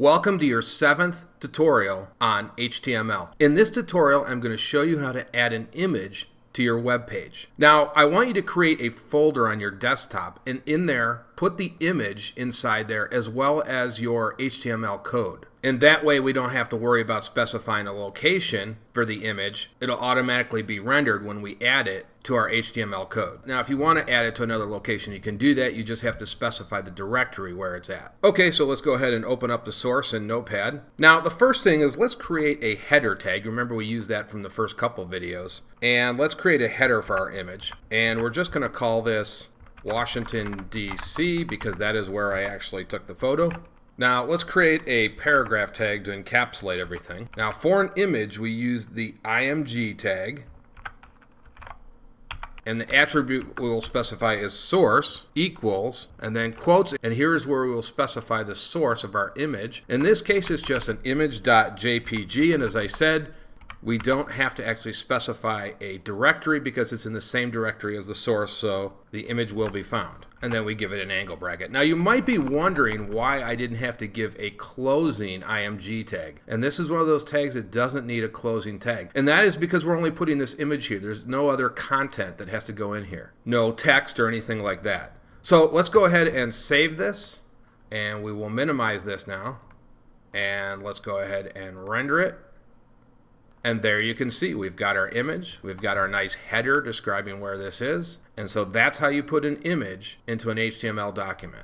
Welcome to your 7th tutorial on HTML. In this tutorial, I'm going to show you how to add an image to your web page. Now, I want you to create a folder on your desktop, and in there, put the image inside there as well as your HTML code. And that way we don't have to worry about specifying a location for the image. It'll automatically be rendered when we add it to our HTML code. Now, if you want to add it to another location, you can do that. You just have to specify the directory where it's at. Okay, so let's go ahead and open up the source in Notepad. Now, the first thing is let's create a header tag. Remember, we used that from the first couple videos. And let's create a header for our image. And we're just going to call this Washington, D.C. because that is where I actually took the photo. Now let's create a paragraph tag to encapsulate everything. Now for an image we use the img tag, and the attribute we will specify is source equals and then quotes, and here is where we will specify the source of our image. In this case it's just an image.jpg, and as I said, we don't have to actually specify a directory because it's in the same directory as the source, so the image will be found. And then we give it an angle bracket. Now you might be wondering why I didn't have to give a closing img tag. And this is one of those tags that doesn't need a closing tag. And that is because we're only putting this image here. There's no other content that has to go in here. No text or anything like that. So let's go ahead and save this. And we will minimize this now. And let's go ahead and render it. And there you can see we've got our image, we've got our nice header describing where this is, and so that's how you put an image into an HTML document.